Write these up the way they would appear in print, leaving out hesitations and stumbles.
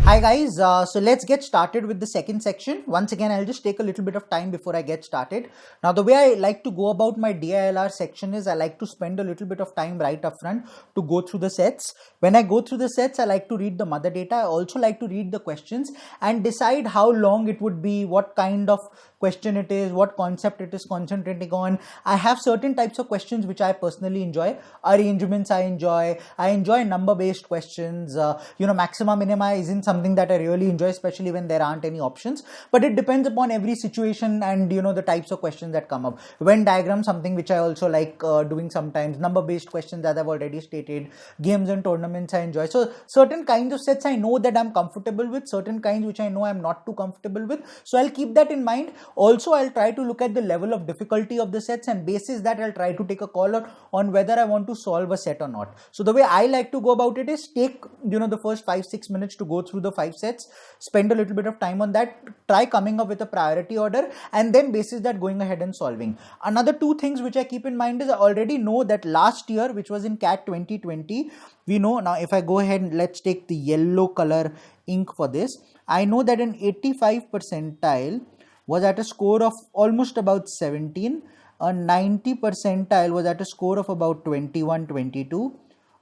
Hi guys, so let's get started with the second section. Once again, I'll just take a little bit of time before I get started. Now, the way I like to go about my DILR section is I like to spend a little bit of time right up front to go through the sets. When I go through the sets, I like to read the mother data. I also like to read the questions and decide how long it would be, what kind of question it is, what concept it is concentrating on. I have certain types of questions which I personally enjoy. Arrangements I enjoy number-based questions. Maxima minima isn't something that I really enjoy, especially when there aren't any options. But it depends upon every situation and the types of questions that come up. Venn diagram, something which I also like doing sometimes. Number-based questions, as I've already stated. Games and tournaments I enjoy. So certain kinds of sets I know that I'm comfortable with. Certain kinds which I know I'm not too comfortable with. So I'll keep that in mind. Also, I'll try to look at the level of difficulty of the sets, and basis that I'll try to take a call on whether I want to solve a set or not. So the way I like to go about it is take the first 5-6 minutes to go through the 5 sets, spend a little bit of time on that, try coming up with a priority order, and then basis that going ahead and solving. Another two things which I keep in mind is I already know that last year, which was in CAT 2020, we know now. If I go ahead and let's take the yellow color ink for this, I know that an 85 percentile was at a score of almost about 17. A 90 percentile was at a score of about 21-22.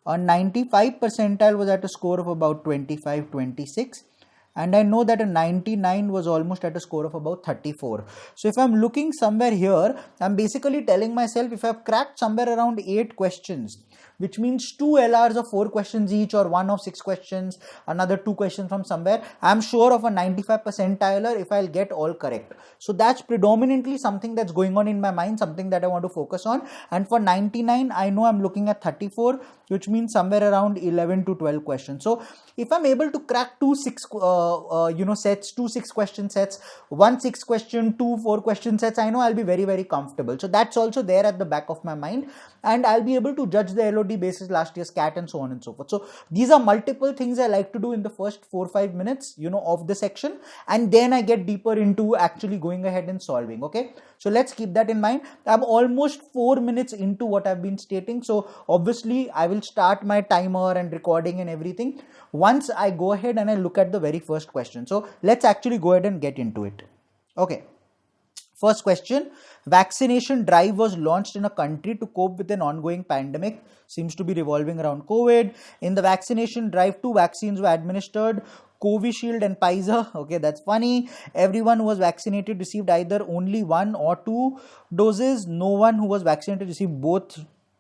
A 95 percentile was at a score of about 25-26. And I know that a 99 was almost at a score of about 34. So if I'm looking somewhere here, I'm basically telling myself if I've cracked somewhere around 8 questions, which means 2 LRs of 4 questions each or 1 of 6 questions, another 2 questions from somewhere, I'm sure of a 95 percentiler if I'll get all correct. So that's predominantly something that's going on in my mind, something that I want to focus on. And for 99, I know I'm looking at 34, which means somewhere around 11 to 12 questions. So if I'm able to crack 2 6 question sets, 1 6 question, 2 4 question sets, I know I'll be very, very comfortable. So that's also there at the back of my mind, and I'll be able to judge the LOD basis last year's CAT and so on and so forth. So these are multiple things I like to do in the first 4-5 minutes, of the section, and then I get deeper into actually going ahead and solving. Okay, so let's keep that in mind. I'm almost 4 minutes into what I've been stating, so obviously I will start my timer and recording and everything once I go ahead and I look at the very first question. So let's actually go ahead and get into it. Okay. First question, vaccination drive was launched in a country to cope with an ongoing pandemic. Seems to be revolving around COVID. In the vaccination drive, 2 vaccines were administered, Covishield and Pfizer. Okay, that's funny. Everyone who was vaccinated received either only 1 or 2 doses. No one who was vaccinated received both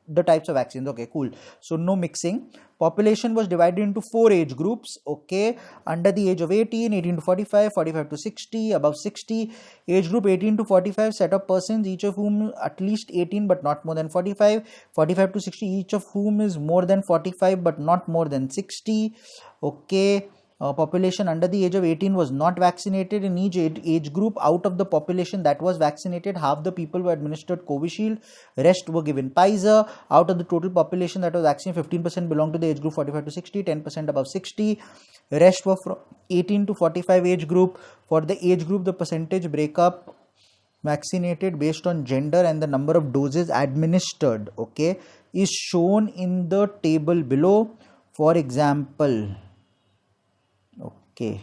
the types of vaccines. Okay, cool. So no mixing. Population was divided into 4 age groups. Okay, under the age of 18, 18 to 45, 45 to 60, above 60. Age group 18 to 45, set of persons, each of whom at least 18 but not more than 45. 45 to 60, each of whom is more than 45 but not more than 60. Okay. Population under the age of 18 was not vaccinated. In each age group, out of the population that was vaccinated, half the people were administered Covishield, rest were given Pfizer. Out of the total population that was vaccinated, 15% belonged to the age group 45 to 60, 10% above 60. Rest were from 18 to 45 age group. For the age group, the percentage breakup vaccinated based on gender and the number of doses administered, okay, is shown in the table below. For example, okay,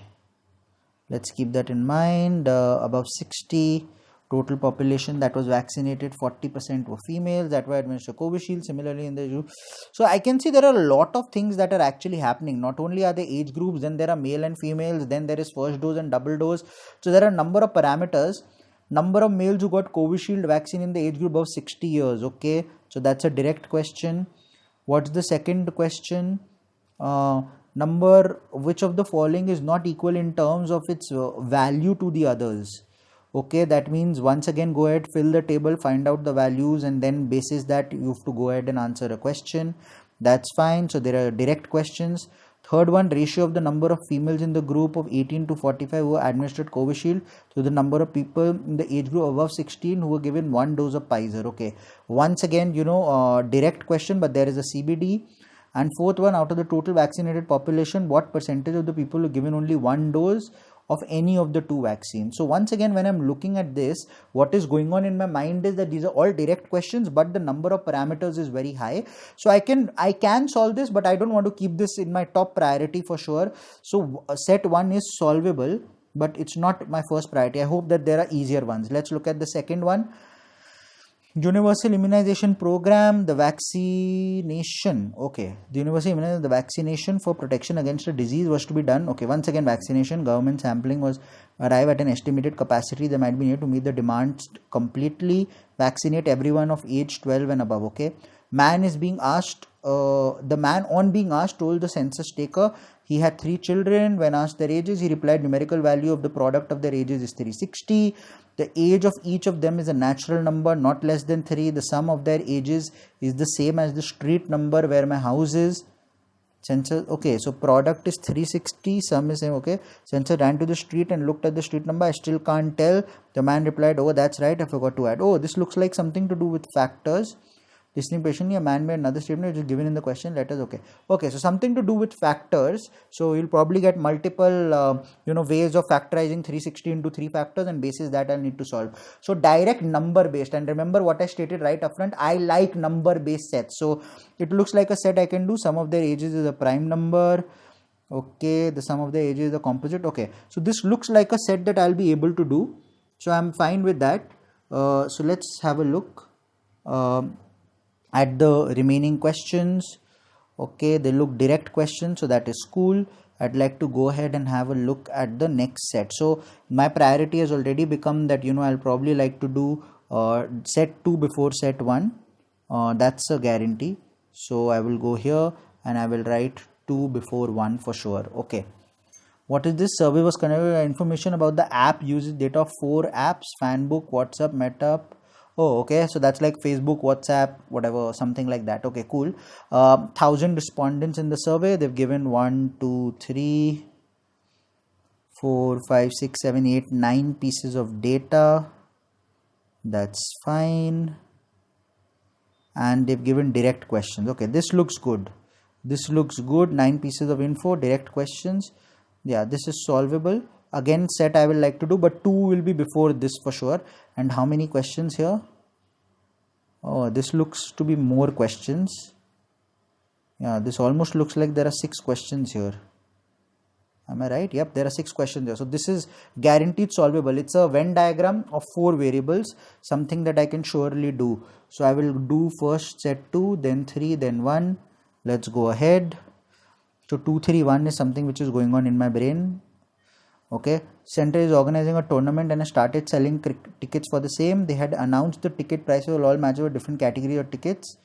let's keep that in mind. Above 60, total population that was vaccinated, 40% were females that were administered Covishield. Similarly in the group, so I can see there are a lot of things that are actually happening. Not only are the age groups, then there are male and females, then there is first dose and double dose. So there are a number of parameters. Number of males who got Covishield vaccine in the age group of 60 years. Okay, so that's a direct question. What's the second question? Number which of the following is not equal in terms of its value to the others. Okay, that means once again go ahead, fill the table, find out the values, and then basis that you have to go ahead and answer a question. That's fine. So there are direct questions. Third one, ratio of the number of females in the group of 18 to 45 who were administered Covishield to the number of people in the age group above 16 who were given 1 dose of Pfizer. Okay, once again, direct question, but there is a CBD. And fourth one, out of the total vaccinated population, what percentage of the people were given only 1 dose of any of the two vaccines. So once again, when I'm looking at this, what is going on in my mind is that these are all direct questions, but the number of parameters is very high. So I can solve this, but I don't want to keep this in my top priority for sure. So set 1 is solvable, but it's not my first priority. I hope that there are easier ones. Let's look at the second one. Universal immunization program, the vaccination. Okay, the universal immunization, the vaccination for protection against a disease was to be done. Okay, once again, vaccination, government sampling was arrive at an estimated capacity that might be needed to meet the demands completely vaccinate everyone of age 12 and above. Okay, man is being asked. The man on being asked told the census taker he had 3 children. When asked their ages, he replied numerical value of the product of their ages is 360. The age of each of them is a natural number, not less than 3. The sum of their ages is the same as the street number where my house is. Census, okay, so product is 360, sum is same, okay. Census ran to the street and looked at the street number. I still can't tell. The man replied, oh, that's right, I forgot to add. Oh, this looks like something to do with factors. Listening patiently, a man made another statement which is given in the question letters. Okay, so something to do with factors. So you'll probably get multiple ways of factorizing 360 into 3 factors, and basis that I'll need to solve. So direct number based, and remember what I stated right upfront, I like number based sets. So it looks like a set I can do. Sum of their ages is a prime number. Okay, the sum of their ages is a composite. Okay, so this looks like a set that I'll be able to do. So I'm fine with that. So let's have a look at the remaining questions. Okay, they look direct questions, so that is cool. I'd like to go ahead and have a look at the next set. So my priority has already become that I'll probably like to do set 2 before set 1. That's a guarantee. So I will go here and I will write 2 before 1 for sure. Okay, what is this? Survey was conducted. Information about the app uses data of 4 apps: Fanbook, WhatsApp, Meta. Oh, okay, so that's like Facebook, WhatsApp, whatever, something like that. Okay, cool. 1,000 respondents in the survey. They've given 1, 2, 3, 4, 5, 6, 7, 8, 9 pieces of data. That's fine. And they've given direct questions. Okay, this looks good. 9 pieces of info, direct questions. Yeah, this is solvable. Again, set I will like to do, but 2 will be before this for sure. And how many questions here? Oh, this looks to be more questions. Yeah, this almost looks like there are 6 questions here. Am I right? Yep, there are 6 questions here. So this is guaranteed solvable. It's a Venn diagram of 4 variables, something that I can surely do. So I will do first set 2, then 3, then 1. Let's go ahead. So 2, 3, 1 is something which is going on in my brain. Okay, Center is organizing a tournament and has started selling tickets for the same. They had announced the ticket prices will all match with different category of tickets.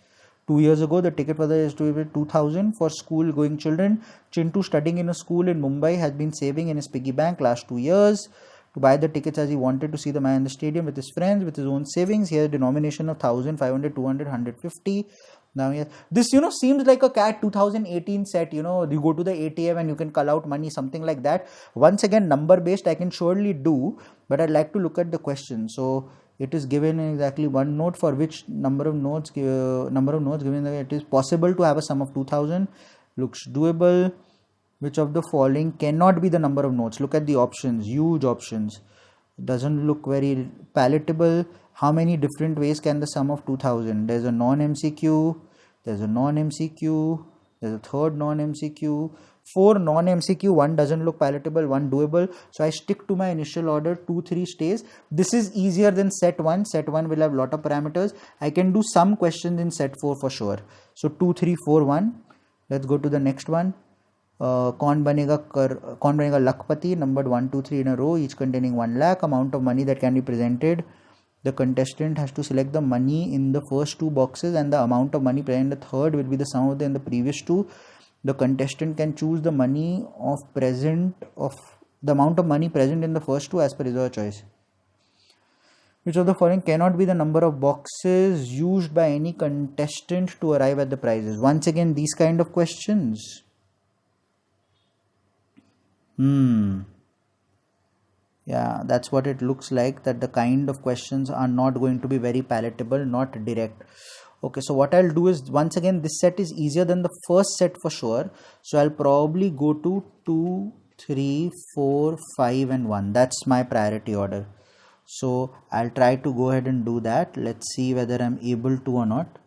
2 years ago, the ticket for the is to be 2,000 for school going children. Chintu, studying in a school in Mumbai, has been saving in his piggy bank last 2 years to buy the tickets as he wanted to see the man in the stadium with his friends, with his own savings. He has a denomination of 1,000, 500, 200, 150. Now, yes, this seems like a CAT 2018 set. You go to the ATM and you can call out money, something like that. Once again, number based, I can surely do, but I'd like to look at the question. So it is given exactly 1 note for which number of notes given that it is possible to have a sum of 2,000. Looks doable. Which of the following cannot be the number of notes? Look at the options, huge options. Doesn't look very palatable. How many different ways can the sum of 2,000? There's a non-MCQ, there's a non-MCQ, there's a third non-MCQ, 4 non-MCQ, 1 doesn't look palatable, 1 doable. So I stick to my initial order, 2, 3 stays. This is easier than set 1. Set 1 will have lot of parameters. I can do some questions in set 4 for sure. So 2, 3, 4, 1. Let's go to the next one. कौन बनेगा लखपति, numbered 1, 2, 3 in a row, each containing 1 lakh. Amount of money that can be presented. The contestant has to select the money in the first 2 boxes, and the amount of money present in the third will be the sum of the previous 2. The contestant can choose the amount of money present in the first 2 as per his or her choice. Which of the following cannot be the number of boxes used by any contestant to arrive at the prizes? Once again, these kind of questions. Yeah, that's what it looks like, that the kind of questions are not going to be very palatable, not direct. Okay, so what I'll do is, once again, this set is easier than the first set for sure. So I'll probably go to 2, 3, 4, 5 and 1. That's my priority order. So I'll try to go ahead and do that. Let's see whether I'm able to or not.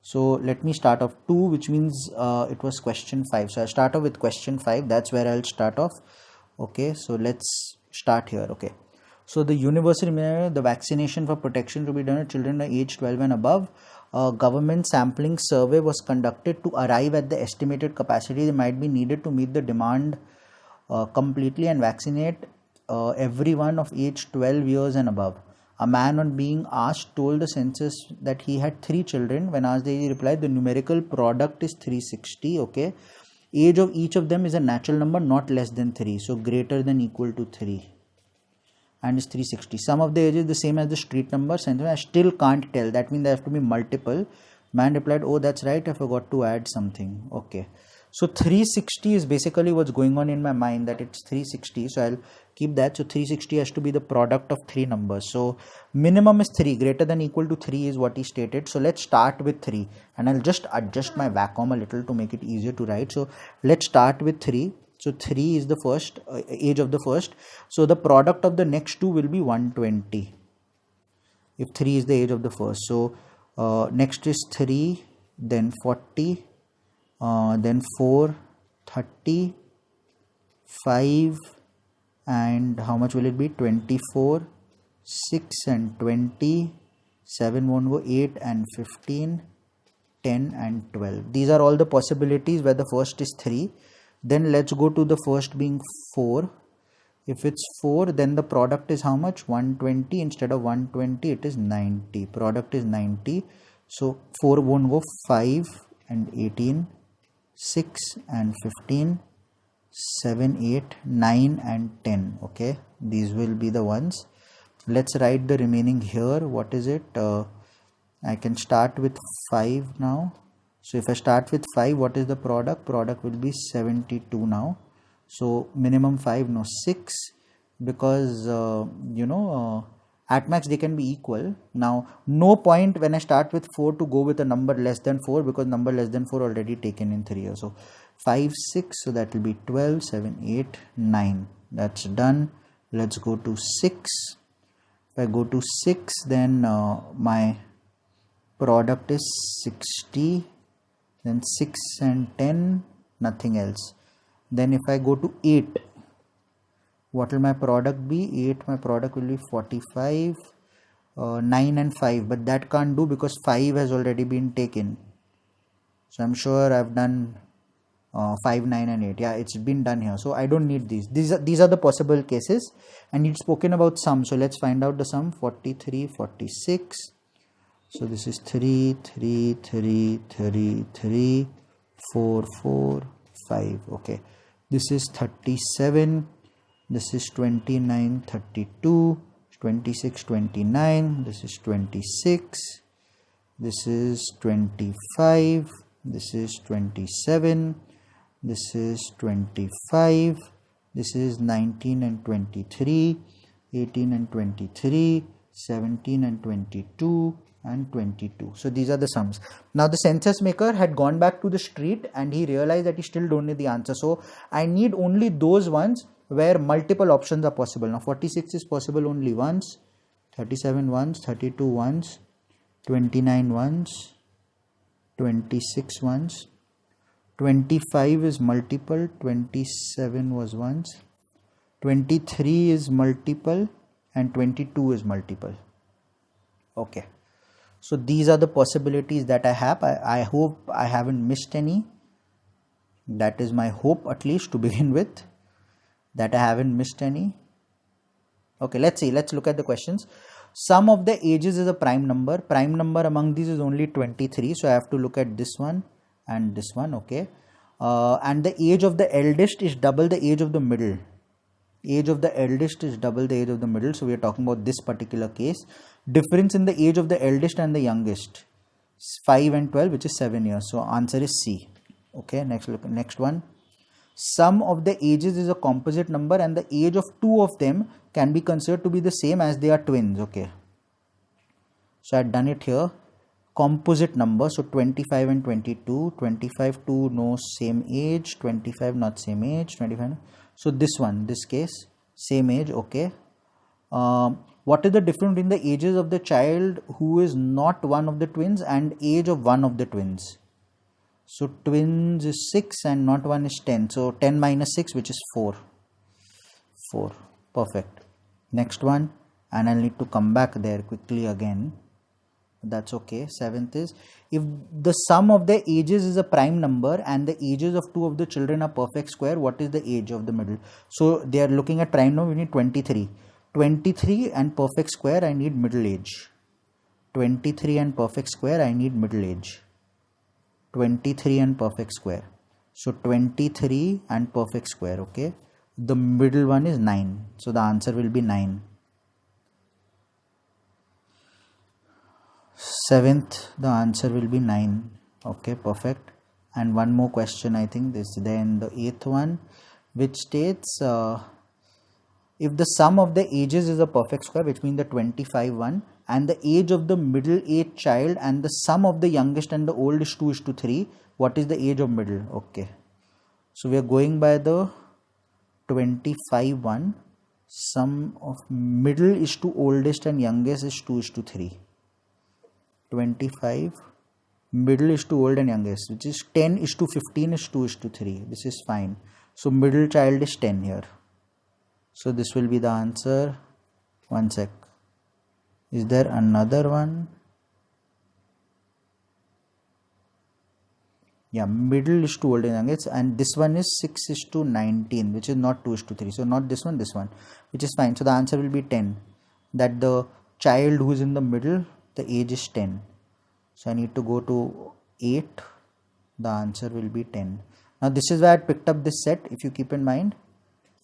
So let me start off 2, which means it was question 5. So I'll start off with question 5. That's where I'll start off. Okay, so let's start here. Okay, so the universal the vaccination for protection to be done at children aged 12 and above. Government sampling survey was conducted to arrive at the estimated capacity that might be needed to meet the demand completely and vaccinate everyone of age 12 years and above. A man, on being asked, told the census that he had 3 children. When asked, he replied, the numerical product is 360. Okay, age of each of them is a natural number, not less than 3, so greater than equal to 3, and is 360. Sum of the age is the same as the street number. I still can't tell. That means there have to be multiple. Man replied, oh, that's right, I forgot to add something. Okay, so 360 is basically what's going on in my mind, that it's 360. So I'll keep that. So 360 has to be the product of 3 numbers. So minimum is 3, greater than equal to 3 is what he stated. So let's start with 3, and I'll just adjust my Wacom a little to make it easier to write. So let's start with 3. So 3 is the first age of the first. So the product of the next 2 will be 120 if 3 is the age of the first. So next is 3, then 40, then 4, 30, 5, and how much will it be? 24, 6 and 20, 7 won't go, 8 and 15, 10 and 12. These are all the possibilities where the first is 3. Then let's go to the first being 4. If it's 4, then the product is how much? 120. Instead of 120, it is 90. Product is 90. So 4 won't go, 5 and 18, 6 and 15, 7, 8, 9 and 10. Okay, these will be the ones. Let's write the remaining here. What is it? I can start with 5 now. So if I start with 5, what is the product? Product will be 72 now. So minimum 5, no 6, because at max they can be equal. Now no point when I start with 4 to go with a number less than 4, because number less than 4 already taken in 3 years. So 5, 6, so that will be 12, 7, 8, 9. That's done. Let's go to 6. If I go to 6, then my product is 60. Then 6 and 10, nothing else. Then if I go to 8, what will my product be? 8, my product will be 45, 9 and 5. But that can't do because 5 has already been taken. So I'm sure I've done 5, 9 and 8. Yeah, it's been done here. So I don't need these. These are the possible cases. And you've spoken about sum. So let's find out the sum. 43, 46. So this is 3, 3, 3, 3, 3, 4, 4, 5. Okay. This is 37. This is 29, 32, 26, 29. This is 26. This is 25. This is 27. This is 25. This is 19 and 23. 18 and 23. 17 and 22. And 22. So these are the sums. Now the census maker had gone back to the street and he realized that he still don't need the answer. So I need only those ones where multiple options are possible. Now 46 is possible only once, 37 once, 32 once, 29 once, 26 once, 25 is multiple, 27 was once, 23 is multiple, and 22 is multiple. Okay. So these are the possibilities that I have. I hope I haven't missed any. That is my hope, at least to begin with, that I haven't missed any. Okay, let's see. Let's look at the questions. Sum of the ages is a prime number. Prime number among these is only 23. So I have to look at this one and this one. Okay. And the age of the eldest is double the age of the middle. Age of the eldest is double the age of the middle. So we are talking about this particular case. Difference in the age of the eldest and the youngest, 5 and 12, which is 7 years. So answer is C. Okay, next one. Sum of the ages is a composite number and the age of two of them can be considered to be the same as they are twins. Okay. So I had done it here. composite number. So 25 and 22, 25 2 no same age, 25 not same age, 25. So this one, this case, same age, okay. What is the difference between the ages of the child who is not one of the twins and age of one of the twins? So twins is 6 and not one is 10. So 10 minus 6, which is 4. 4. Perfect. Next one, and I'll need to come back there quickly again. That's okay. 7th is, if the sum of the ages is a prime number and the ages of two of the children are perfect square, what is the age of the middle? So they are looking at prime number, we need 23. 23 and perfect square, I need middle age. 23 and perfect square, I need middle age. 23 and perfect square. So 23 and perfect square, okay. The middle one is 9. So the answer will be 9. 7th, the answer will be 9. Okay, perfect. And one more question, I think this, then the 8th one, which states if the sum of the ages is a perfect square, which means the 25 one, and the age of the middle age child and the sum of the youngest and the old is 2:3, what is the age of middle? Okay, so we are going by the 25 one, sum of middle is to oldest and youngest is 2:3. 25 middle is to old and youngest, which is 10 is to 15 is 2:3. This is fine. So middle child is 10 here. So this will be the answer. One sec. Is there another one? Yeah, middle is to old and youngest, and this one is 6 is to 19, which is not 2:3. So not this one, this one, which is fine. So the answer will be 10. That the child who is in the middle, the age is 10. So I need to go to 8. The answer will be 10. Now this is where I picked up this set. If you keep in mind,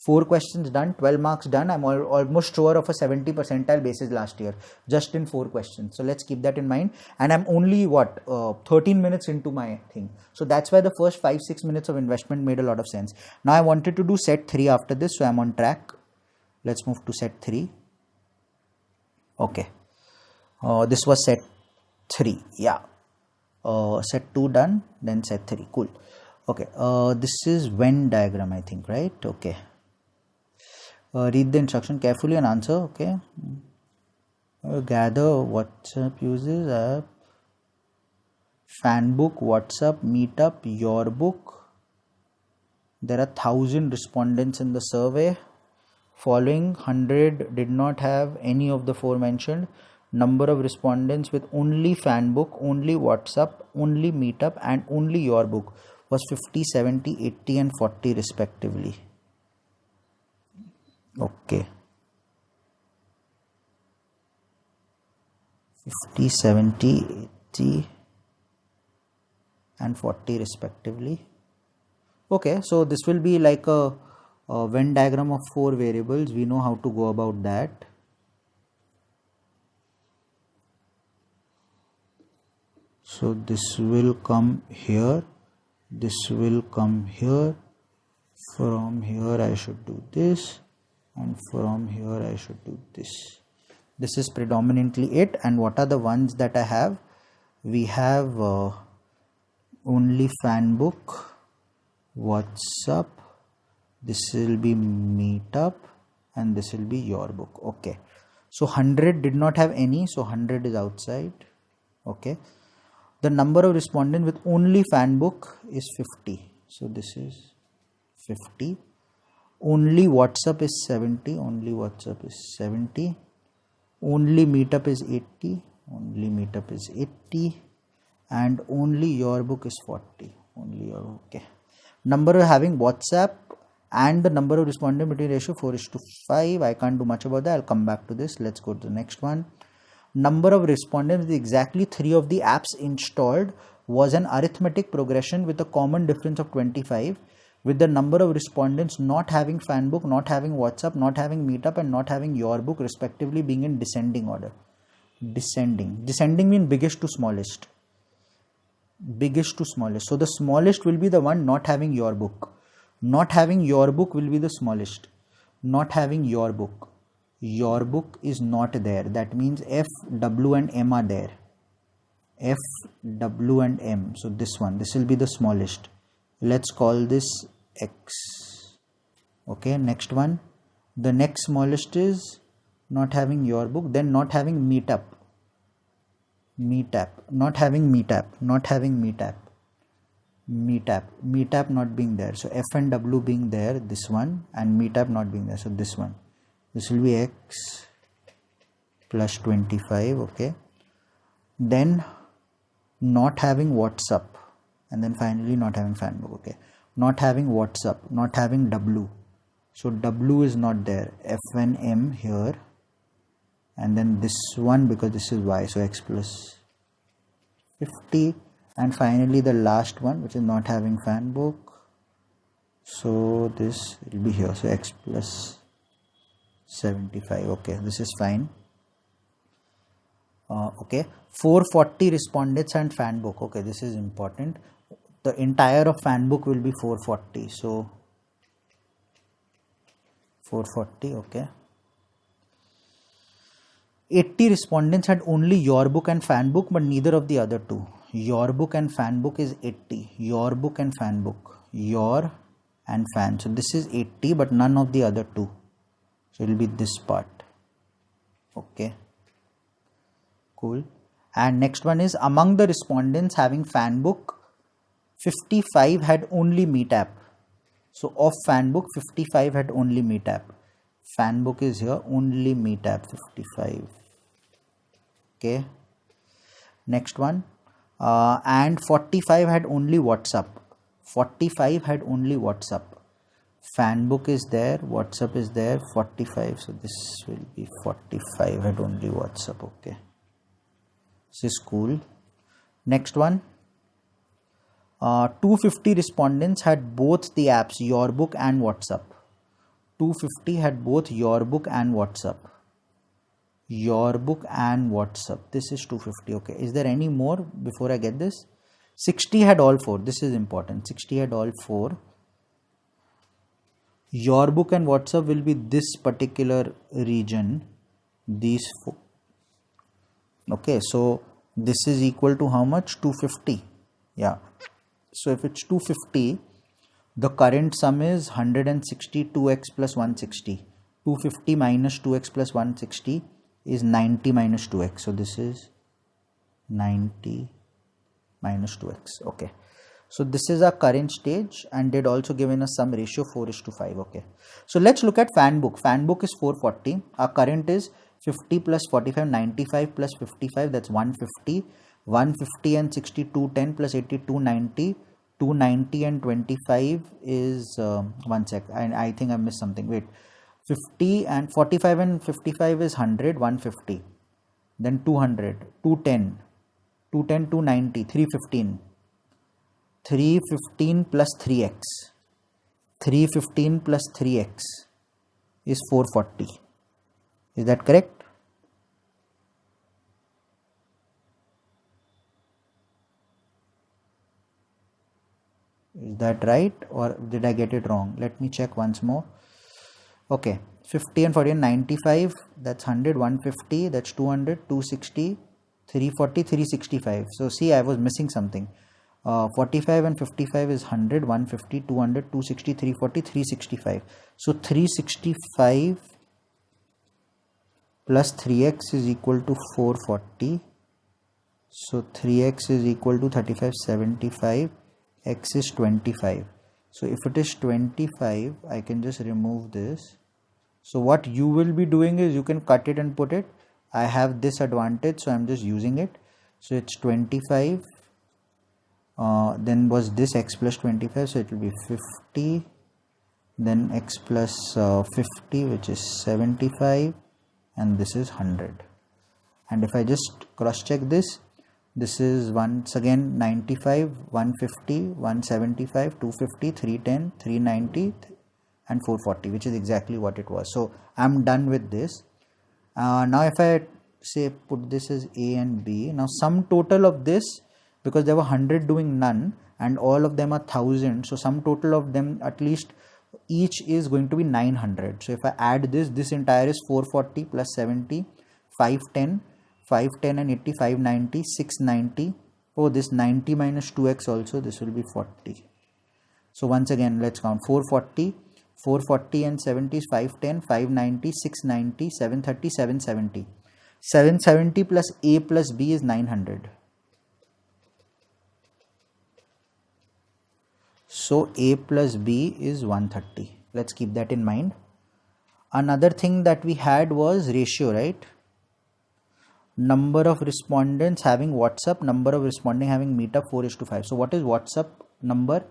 4 questions done, 12 marks done. I'm almost sure of a 70 percentile basis last year, just in 4 questions. So let's keep that in mind. And I'm only 13 minutes into my thing. So that's why the first 5-6 minutes of investment made a lot of sense. Now I wanted to do set 3 after this, so I'm on track. Let's move to set 3. Okay. This was set 3. Yeah. Set 2 done, then set 3. Cool. Okay. This is Venn diagram, I think, right? Okay. Read the instruction carefully and answer. Okay. Gather WhatsApp uses app, Fanbook, WhatsApp, Meetup, Your Book. There are 1,000 respondents in the survey. Following 100 did not have any of the forementioned. Number of respondents with only Fanbook, only WhatsApp, only Meetup and only Your Book was 50, 70, 80 and 40 respectively. Okay. 50, 70, 80 and 40 respectively. Okay, so this will be like a Venn diagram of 4 variables. We know how to go about that. So this will come here, this will come here, from here I should do this, and from here I should do this. This is predominantly it. And what are the ones that I have? We have only Fanbook, WhatsApp, this will be Meetup, and this will be Your Book. Okay, so 100 did not have any, so 100 is outside. Okay, the number of respondents with only Fanbook is 50, so this is 50. Only WhatsApp is 70, only WhatsApp is 70. Only Meetup is 80, only Meetup is 80, and only Your Book is 40, only Your Book. Okay, number of having WhatsApp and the number of respondent between ratio 4:5. I can't do much about that. I'll come back to this. Let's go to the next one. Number of respondents with exactly 3 of the apps installed was an arithmetic progression with a common difference of 25, with the number of respondents not having Fanbook, not having WhatsApp, not having Meetup and not having Your Book respectively being in descending order. Descending means biggest to smallest. Biggest to smallest. So the smallest will be the one not having Your Book. Not having Your Book will be the smallest. Not having Your Book. Your Book is not there. That means F, W and M are there. F, W and M. So this one, this will be the smallest. Let's call this X. Okay, next one. The next smallest is not having your book, then not having meetup. Not having meetup not being there. So F and W being there, this one, and meetup not being there. So this one. This will be X plus 25. Okay. Then not having WhatsApp, and then finally not having fanbook. Okay, not having WhatsApp, not having W, so W is not there. F and M here, and then this one because this is Y, so X plus 50, and finally the last one which is not having fanbook, so this will be here, so X plus 75. Okay, this is fine. Okay, 440 respondents and fanbook. Okay, this is important. The entire of fanbook will be 440. So 440. Okay. 80 respondents had only your book and fanbook, but neither of the other two. Your book and fanbook is 80. Your book and fanbook. Your and fan. So this is 80, but none of the other two. So it will be this part. Okay. Cool. And next one is among the respondents having fanbook, 55 had only meetup. So of fanbook, 55 had only meetup. Fanbook is here, only meetup, 55. Okay. Next one. And 45 had only WhatsApp. 45 had only WhatsApp. Fanbook is there, WhatsApp is there, 45. So this will be 45 had only WhatsApp. Okay. This is cool. Next one. 250 respondents had both the apps, Your Book and WhatsApp. 250 had both Your Book and WhatsApp. Your Book and WhatsApp. This is 250. Okay. Is there any more before I get this? 60 had all four. This is important. 60 had all four. Your Book and WhatsApp will be this particular region. These four. Okay, so this is equal to how much? 250. Yeah. So if it's 250, the current sum is 160 2x plus 160. 250 minus 2x plus 160 is 90 minus 2x. So this is 90 minus 2x. Okay. So this is our current stage, and they'd also given us some ratio 4:5. Okay. So let's look at fanbook. Fanbook is 440. Our current is 50 plus 45, 95 plus 55, that's 150. 150 and 60, 210 plus 80, 290. 290 and 25 is, one sec, I think I missed something. Wait, 50 and 45 and 55 is 100, 150. Then 200, 210, 210, 290, 315. 315 plus 3x. 315 plus 3x is 440. Is that correct? Is that right, or did I get it wrong? Let me check once more. Okay, 50 and 40 and 95, that's 100, 150, that's 200, 260, 340, 365. So see, I was missing something. 45 and 55 is 100, 150, 200, 260, 340, 365. So 365 plus 3x is equal to 440. So 3x is equal to 35, 75. X is 25. So if it is 25, I can just remove this. So what you will be doing is you can cut it and put it. I have this advantage, so I'm just using it. So it's 25. Then was this x plus 25, so it will be 50. Then x plus 50, which is 75. And this is 100. And if I just cross check this, this is once again 95, 150, 175, 250, 310, 390 and 440, which is exactly what it was. So I'm done with this. Now if I say put this as A and B, now sum total of this, because there were 100 doing none and all of them are 1000, so sum total of them at least each is going to be 900. So if I add this entire is 440 plus 70, 510. 510 and 80, 590, 690. Oh, this 90 minus 2x also, this will be 40. So once again, let's count 440. 440 and 70 is 510, 590, 690, 730, 770. 770 plus A plus B is 900. So A plus B is 130. Let's keep that in mind. Another thing that we had was ratio, right? Number of respondents having WhatsApp, number of responding having Meetup, 4:5. So what is WhatsApp number?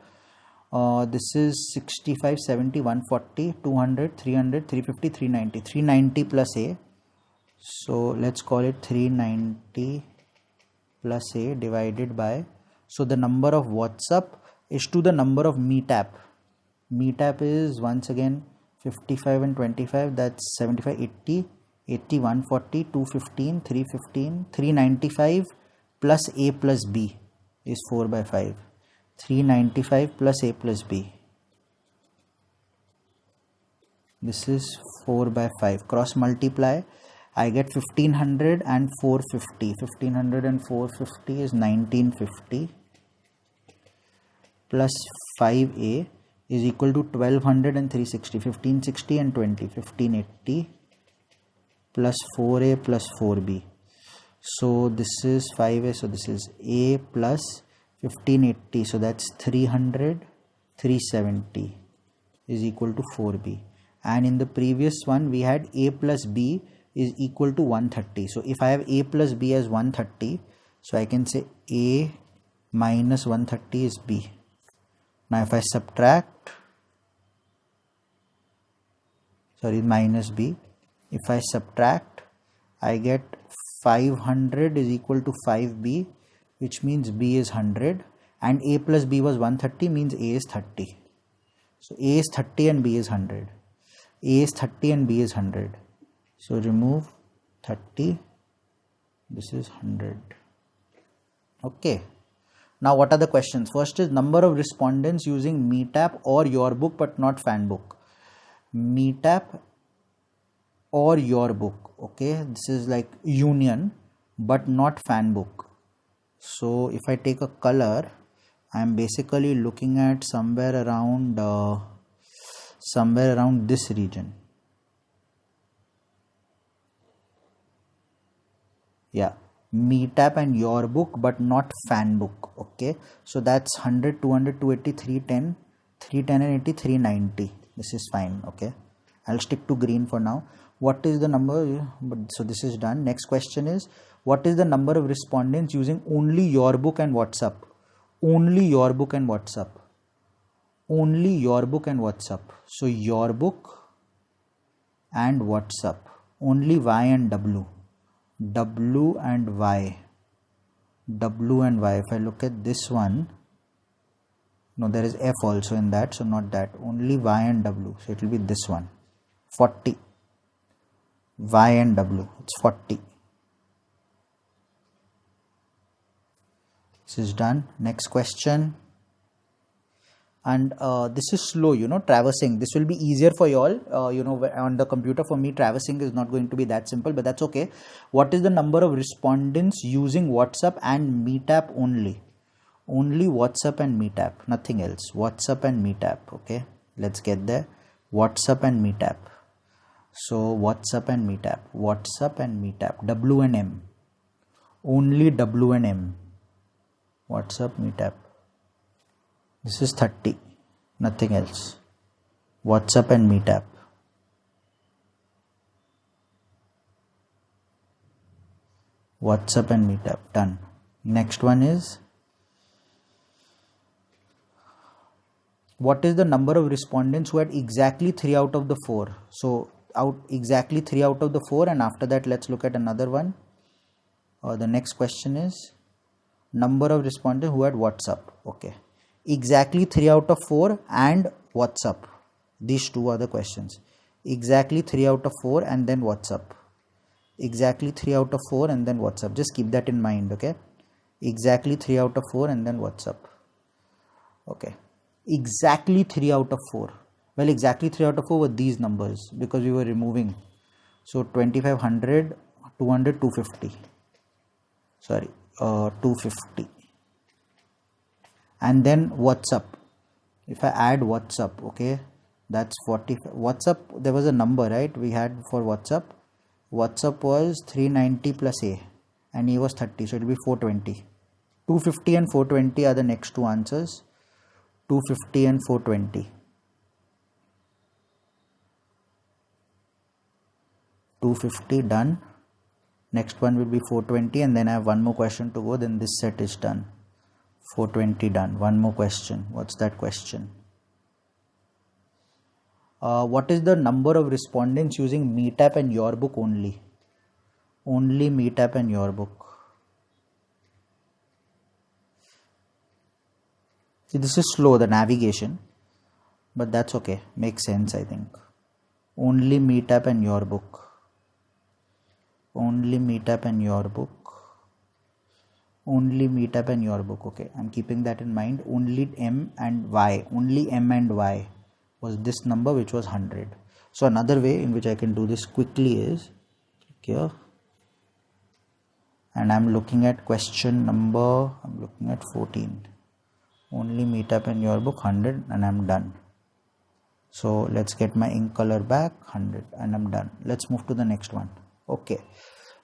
This is 65, 70, 140, 200, 300, 350, 390. 390 plus A. So let's call it 390 plus A divided by. So the number of WhatsApp is to the number of Meetup. Meetup is once again 55 and 25. That's 75, 80, 80, 140, 215, 315, 395 plus A plus B is 4/5. 395 plus A plus B. This is 4/5. Cross multiply. I get 1500 and 450. 1500 and 450 is 1950 plus 5A is equal to 1200 and 360. 1560 and 20. 1580 plus 4A plus 4B. So this is 5A. So this is A plus 1580. So that's 300. 370 is equal to 4B. And in the previous one we had A plus B is equal to 130. So if I have A plus B as 130, so I can say A minus 130 is B. Now if I subtract, minus B, if I subtract, I get 500 is equal to 5B, which means B is 100, and A plus B was 130, means A is 30. So A is 30 and B is 100. A is 30 and B is 100. So remove 30, this is 100. Okay. Now what are the questions? First is number of respondents using Meetup or Yourbook but not Fanbook. Meetup or Yourbook. Okay, this is like union but not Fanbook. So if I take a color, I am basically looking at somewhere around this region. Yeah, Meetup and Yourbook but not Fanbook. Okay, so that's 100, 200, 280, 310, 310 and 80, 390. This is fine. Okay, I'll stick to green for now. What is the number? So this is done. Next question is, what is the number of respondents using only Yourbook and WhatsApp? Only Yourbook and WhatsApp. Only Yourbook and WhatsApp. So Yourbook and WhatsApp. Only Y and W. W and Y. W and Y. If I look at this one, no, there is F also in that, so not that. Only Y and W. So it will be this one. 40. Y and W. It's 40. This is done. Next question. And this is slow, traversing. This will be easier for you all, on the computer. For me, traversing is not going to be that simple, but that's okay. What is the number of respondents using WhatsApp and Meetup only? Only WhatsApp and Meetup, nothing else. WhatsApp and Meetup. Okay, let's get there. WhatsApp and Meetup. So WhatsApp and Meetup. WhatsApp and Meetup. W and M. Only W and M. WhatsApp, Meetup. This is 30, nothing else. WhatsApp and Meetup. WhatsApp and Meetup, done. Next one is, what is the number of respondents who had exactly 3 out of the 4? So exactly 3 out of the 4, and after that let's look at another one. The next question is, number of respondents who had WhatsApp. Okay. Exactly 3 out of 4 and WhatsApp. These two are the questions. Exactly 3 out of 4 and then WhatsApp. Exactly 3 out of 4 and then WhatsApp. Just keep that in mind, okay? Exactly 3 out of 4 and then WhatsApp. Okay. Exactly 3 out of 4. Well, exactly 3 out of 4 were these numbers because we were removing. So 2500, 200, 250. sorry, 250. And then WhatsApp. If I add WhatsApp, okay, that's 40. WhatsApp, there was a number, right, we had for WhatsApp. WhatsApp was 390 plus A and E was 30, so it will be 420. 250 and 420 are the next two answers. 250 and 420. 250 done. Next one will be 420, and then I have one more question to go, then this set is done. 420 done. One more question. What's that question? What is the number of respondents using Meetup and Yourbook only? Only Meetup and Yourbook. See, this is slow, the navigation, but that's okay. Makes sense, I think. Only Meetup and Yourbook. Only Meetup and Yourbook. Only Meetup and Yourbook. Okay, I'm keeping that in mind. Only M and Y. Only M and Y was this number, which was 100. So another way in which I can do this quickly is here, and I'm looking at question number, I'm looking at 14. Only Meetup and Yourbook 100, and I'm done. So let's get my ink color back, 100, and I'm done. Let's move to the next one. Okay,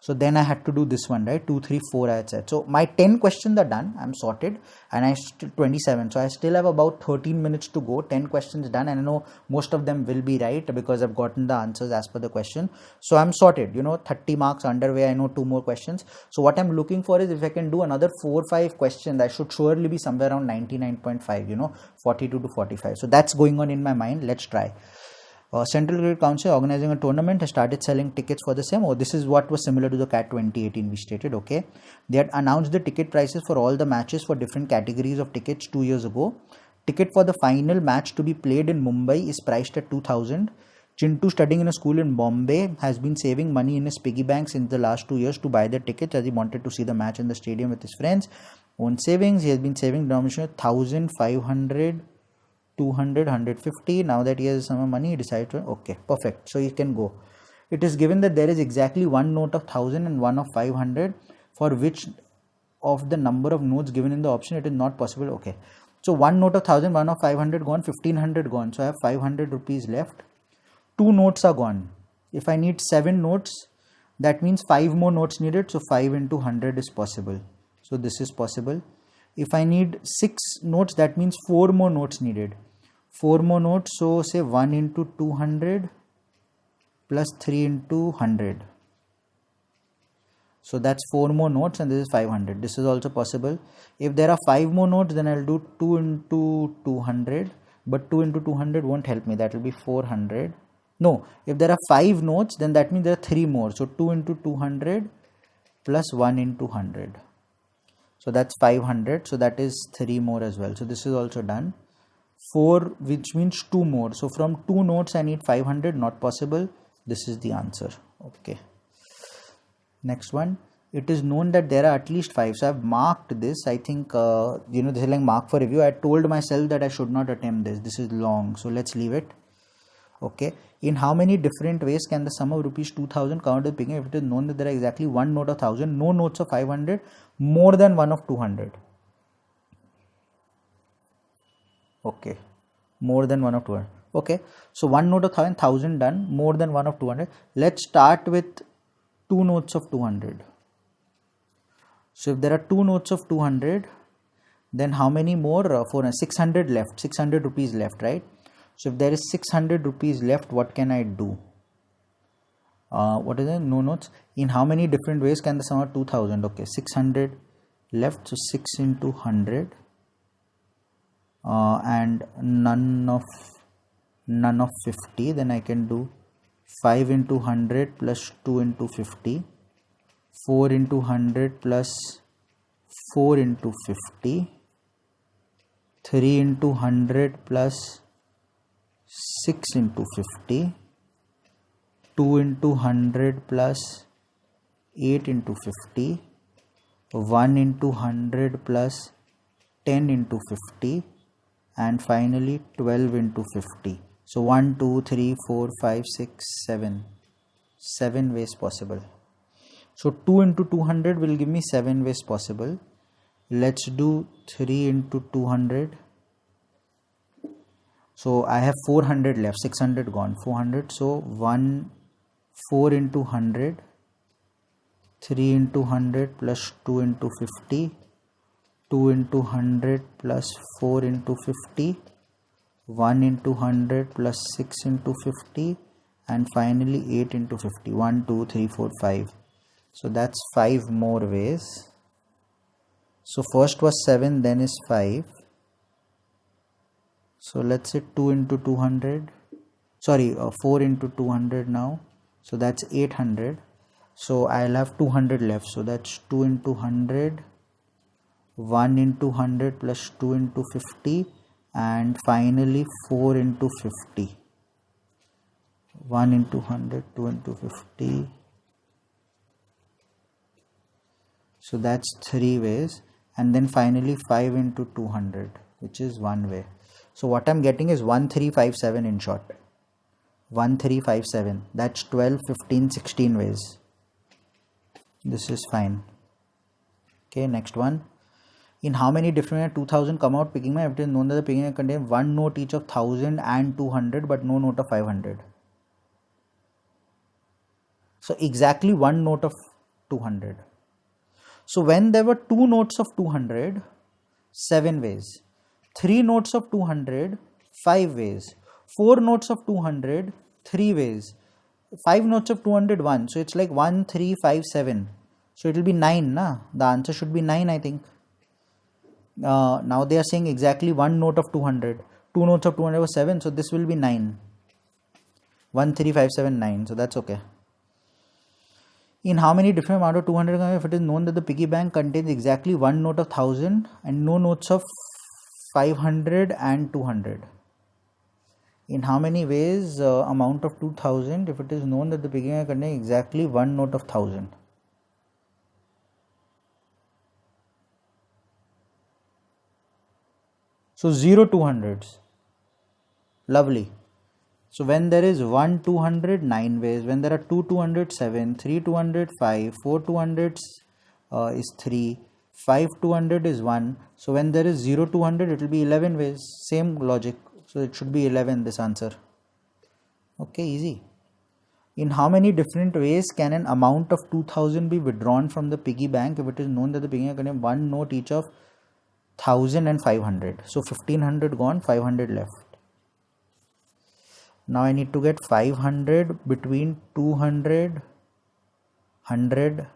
so then I had to do this one, right? 2, 3, 4 I had said. So my 10 questions are done. I'm sorted, and I still 27. So I still have about 13 minutes to go. 10 questions done, and I know most of them will be right because I've gotten the answers as per the question. So I'm sorted. 30 marks underway. I know 2 more questions. So what I'm looking for is if I can do another 4 or 5 questions, I should surely be somewhere around 99.5. 42 to 45. So that's going on in my mind. Let's try. Central Cricket Council organizing a tournament has started selling tickets for the same. This is what was similar to the CAT 2018 we stated. Okay, they had announced the ticket prices for all the matches for different categories of tickets 2 years ago. Ticket for the final match to be played in Mumbai is priced at 2,000. Chintu, studying in a school in Bombay, has been saving money in his piggy bank since the last 2 years to buy the tickets as he wanted to see the match in the stadium with his friends. Own savings, he has been saving denomination of 1,000, 500, 200, 150. Now that he has some money, he decided to, okay, perfect. So he can go. It is given that there is exactly one note of 1,000 and one of 500, for which of the number of notes given in the option it is not possible. Okay, so one note of 1,000, one of 500 gone, 1,500 gone. So I have 500 rupees left. 2 notes are gone. If I need 7 notes, that means 5 more notes needed. So 5 into 100 is possible. So this is possible. If I need 6 notes, that means 4 more notes needed. 4 more notes, so say 1 into 200 plus 3 into 100. So that's 4 more notes, and this is 500. This is also possible. If there are 5 more notes, then I'll do 2 into 200. But 2 into 200 won't help me. That will be 400. No, if there are 5 notes, then that means there are 3 more. So 2 into 200 plus 1 into 100. So that's 500. So that is 3 more as well. So this is also done. 4, which means 2 more. So from 2 notes I need 500. Not possible. This is the answer. Okay. Next one. It is known that there are at least 5. So I've marked this. I think, this is like mark for review. I told myself that I should not attempt this. This is long. So let's leave it. Okay. In how many different ways can the sum of rupees 2,000 count as picking if it is known that there are exactly one note of 1,000, no notes of 500, more than one of 200? Okay. More than one of 200. Okay. So one note of 1,000 done, more than one of 200. Let's start with 2 notes of 200. So if there are 2 notes of 200, then how many more? 600 left, 600 rupees left, right? So if there is 600 rupees left, what can I do? What is it? No notes. In how many different ways can the sum of 2,000? Okay, 600 left. So 6 into 100. And none of 50. Then I can do 5 into 100 plus 2 into 50. 4 into 100 plus 4 into 50. 3 into 100 plus 6 into 50, 2 into 100 plus 8 into 50, 1 into 100 plus 10 into 50, and finally 12 into 50. So 1, 2, 3, 4, 5, 6, 7. 7 ways possible. So 2 into 200 will give me 7 ways possible. Let's do 3 into 200. So I have 400 left, 600 gone, 400. So 4 into 100, 3 into 100 plus 2 into 50, 2 into 100 plus 4 into 50, 1 into 100 plus 6 into 50, and finally 8 into 50. 1, 2, 3, 4, 5. So that's 5 more ways. So first was 7, then is 5. So let's say 2 into 200. Sorry, 4 into 200 now. So that's 800. So I'll have 200 left. So that's 2 into 100, 1 into 100 plus 2 into 50, and finally 4 into 50. 1 into 100, 2 into 50. So that's 3 ways. And then finally 5 into 200, which is 1 way. So what I'm getting is 1357 in short. 1357. That's 12, 15, 16 ways. This is fine. Okay, next one. In how many different 2000 come out picking bank? It is known that the picking bank contains one note each of 1000 and 200, but no note of 500. So exactly one note of 200. So when there were 2 notes of 200, 7 ways. 3 notes of 200, 5 ways. 4 notes of 200, 3 ways. 5 notes of 200, 1. So it's like 1, 3, 5, 7. So it will be 9, na? The answer should be 9, I think. Now they are saying exactly 1 note of 200. 2 notes of 200 was 7. So this will be 9. 1, 3, 5, 7, 9. So that's okay. In how many different amount of 200, if it is known that the piggy bank contains exactly 1 note of 1000 and no notes of 500 and 200. In how many ways amount of 2000 if it is known that the piggy bank contains exactly 1 note of 1000. So 0 200s. Lovely. So when there is 1 200, 9 ways. When there are 2 200, 7, 3 200, 5, 4 200 is 3, 5 200 is 1. So when there is 0 200, it will be 11 ways. Same logic. So it should be 11, this answer. Okay, easy. In how many different ways can an amount of 2000 be withdrawn from the piggy bank if it is known that the piggy bank contains one note each of 1000 and 500. So 1500 gone, 500 left. Now I need to get 500 between 200, 100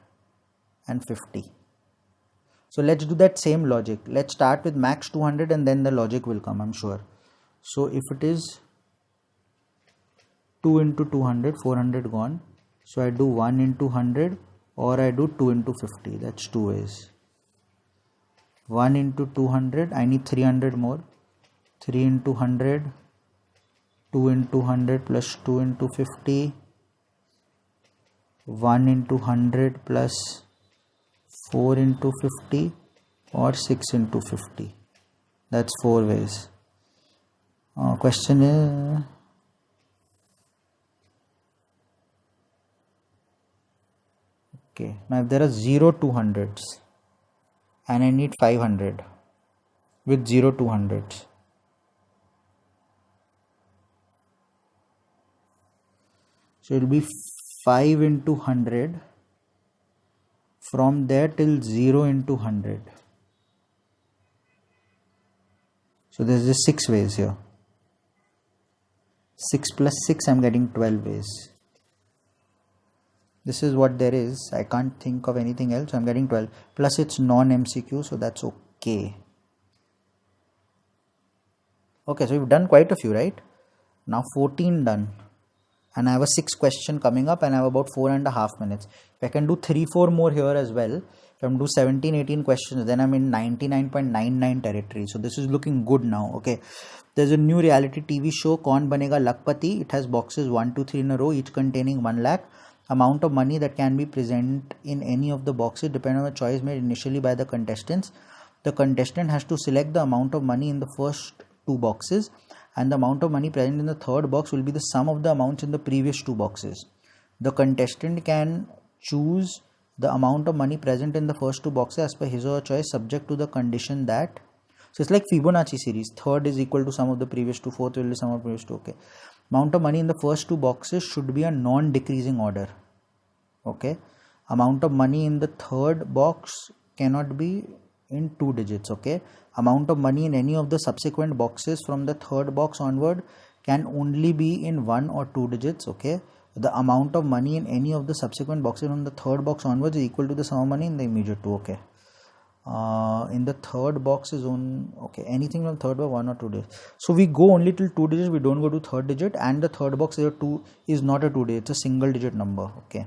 and 50. So let's do that same logic. Let's start with max 200 and then the logic will come, I'm sure. So if it is 2 into 200, 400 gone. So I do 1 into 100 or I do 2 into 50. That's 2 ways. 1 into 200, I need 300 more. 3 into 100, 2 into 100 plus 2 into 50. 1 into 100 plus 4 into 50 or 6 into 50. That's 4 ways. Question is, okay, now if there are 0 200s and I need 500 with 0 200s, so it will be 5 into 100 from there till 0 into 100. So there is just 6 ways here. 6 plus 6, I am getting 12 ways. This is what there is. I can't think of anything else. I am getting 12. Plus it's non-MCQ, so that's okay. Okay, so we've done quite a few, right? Now 14 done. And I have a 6th question coming up and I have about 4.5 minutes. If I can do 3-4 more here as well, if I can do 17-18 questions, then I'm in 99.99 territory. So this is looking good now. Okay, there's a new reality TV show, Kaun Banega Lakpati. It has boxes 1, 2, 3 in a row, each containing 1 lakh. Amount of money that can be present in any of the boxes depending on the choice made initially by the contestants. The contestant has to select the amount of money in the first 2 boxes, and the amount of money present in the third box will be the sum of the amounts in the previous 2 boxes. The contestant can choose the amount of money present in the first two boxes as per his or her choice, subject to the condition that, so it's like Fibonacci series, third is equal to sum of the previous two, fourth will be sum of the previous two. Okay, amount of money in the first two boxes should be a non-decreasing order. Okay, amount of money in the third box cannot be in 2 digits. Okay, amount of money in any of the subsequent boxes from the third box onward can only be in 1 or 2 digits. Okay, the amount of money in any of the subsequent boxes from the third box onwards is equal to the sum of money in the immediate two. Okay, in the third box is on, okay, anything from third box 1 or 2 digits. So we go only till 2 digits, we don't go to third digit, and the third box is not a 2 digit, it's a single digit number. Okay,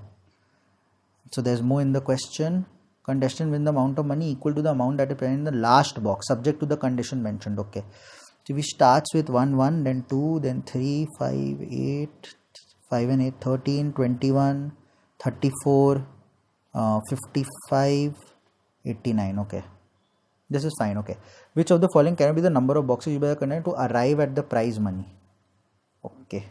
so there's more in the question. Contestant win the amount of money equal to the amount that is present in the last box, subject to the condition mentioned. Okay, so we starts with 1 1, then 2, then 3 5 8, 5 and 8 13, 21, 34, 55, 89. Okay, this is fine. Okay, which of the following cannot be the number of boxes used by the contestant to arrive at the prize money? Okay,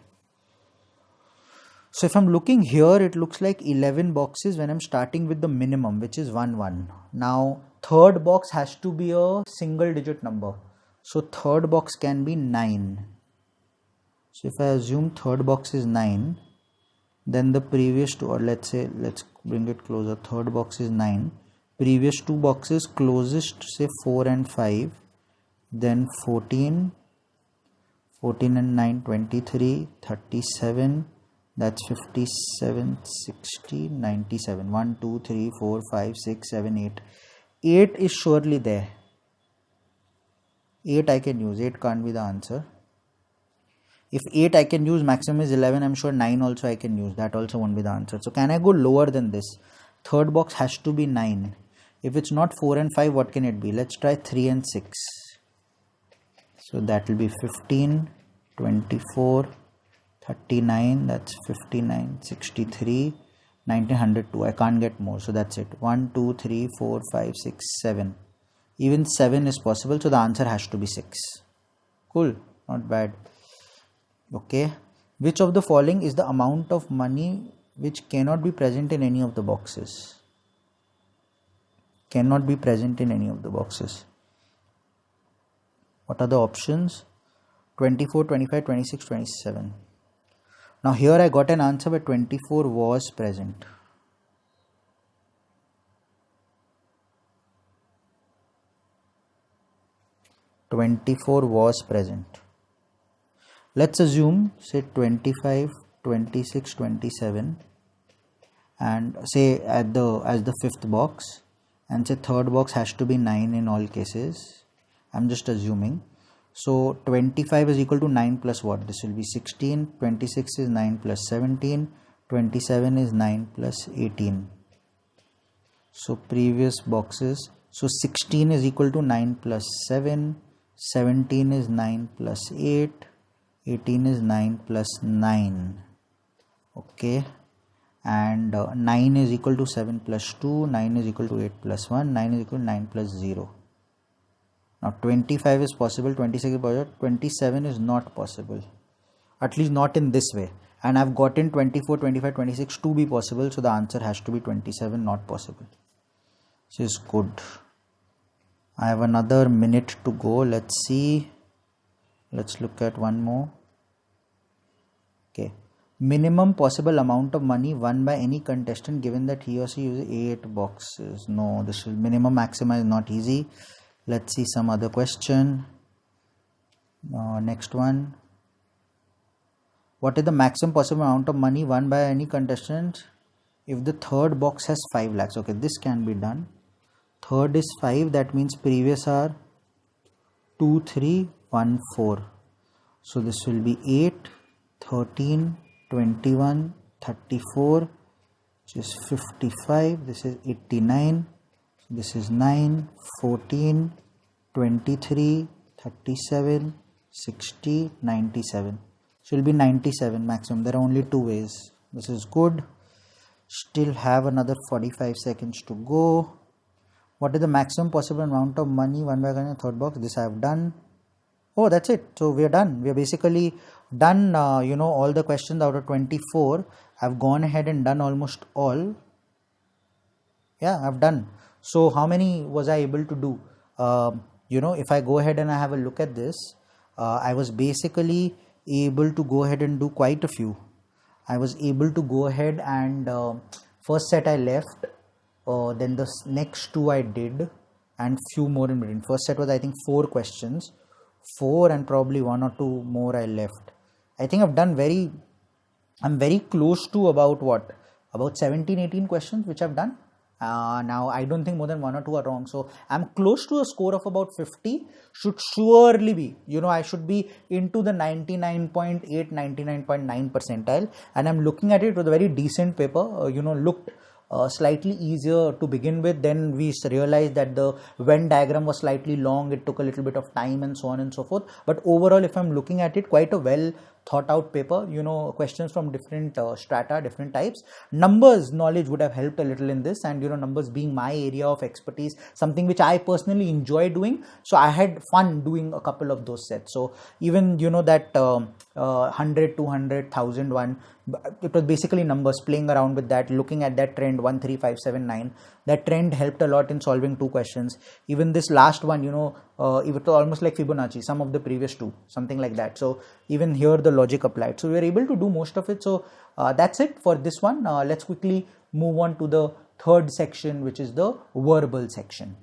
so if I'm looking here, it looks like 11 boxes when I'm starting with the minimum, which is 1 1. Now third box has to be a single digit number, so third box can be 9. So if I assume third box is 9, then the previous two, or let's bring it closer, third box is 9, previous two boxes closest, say 4 and 5, then 14 and 9, 23, 37, that's 57, 60, 97, 1 2 3 4 5 6 7 8. 8 is surely there. 8 I can use, 8 can't be the answer. If 8 I can use, maximum is 11, I'm sure 9 also I can use, that also won't be the answer. So can I go lower than this? Third box has to be 9. If it's not 4 and 5, what can it be? Let's try 3 and 6. So that will be 15, 24, 39, that's 59, 63, 1902. I can't get more, so that's it. 1 2 3 4 5 6 7. Even 7 is possible, so the answer has to be 6. Cool, not bad. Okay, which of the following is the amount of money which cannot be present in any of the boxes? Cannot be present in any of the boxes. What are the options? 24, 25, 26, 27. Now here I got an answer where 24 was present. Let's assume, say 25, 26, 27, and say as the fifth box, and say third box has to be 9 in all cases. I'm just assuming. So 25 is equal to 9 plus what? This will be 16. 26 is 9 plus 17. 27 is 9 plus 18. So previous boxes. So 16 is equal to 9 plus 7. 17 is 9 plus 8. 18 is 9 plus 9. Okay. And 9 is equal to 7 plus 2. 9 is equal to 8 plus 1. 9 is equal to 9 plus 0. Now 25 is possible, 26 is possible, 27 is not possible. At least not in this way. And I've gotten 24, 25, 26 to be possible. So the answer has to be 27, not possible. This is good. I have another minute to go. Let's see. Let's look at one more. Okay. Minimum possible amount of money won by any contestant given that he or she uses 8 boxes. No, this is minimum maxima is not easy. Let's see some other question. Next one. What is the maximum possible amount of money won by any contestant if the third box has 5 lakhs? Okay, this can be done. Third is 5. That means previous are 2, 3, 1, 4. So this will be 8, 13, 21, 34, which is 55. This is 89. This is 9, 14, 23, 37, 60, 97. So it will be 97 maximum. There are only 2 ways. This is good. Still have another 45 seconds to go. What is the maximum possible amount of money won by the third box? This I have done. Oh, that's it. So we are done. We are basically done, all the questions out of 24. I've gone ahead and done almost all. Yeah, I've done. So how many was I able to do? If I go ahead and I have a look at this, I was basically able to go ahead and do quite a few. I was able to go ahead and first set I left, then the next two I did, and few more in between. First set was I think 4 questions, 4 and probably 1 or 2 more I left. I think I'm very close to about 17, 18 questions which I've done. Now I don't think more than 1 or 2 are wrong, so I'm close to a score of about 50. Should surely be, I should be into the 99.8, 99.9 percentile, and I'm looking at it with a very decent paper. Looked slightly easier to begin with. Then we realized that the Venn diagram was slightly long, it took a little bit of time and so on and so forth. But overall, if I'm looking at it, quite a well thought out paper, questions from different strata, different types. Numbers knowledge would have helped a little in this, and numbers being my area of expertise, something which I personally enjoy doing, so I had fun doing a couple of those sets. So even that 100, 200, 1000 one, it was basically numbers, playing around with that, looking at that trend 1, 3, 5, 7, 9. That trend helped a lot in solving 2 questions. Even this last one, it was almost like Fibonacci, some of the previous 2, something like that. So even here the logic applied. So we were able to do most of it. So that's it for this one. Let's quickly move on to the third section, which is the verbal section.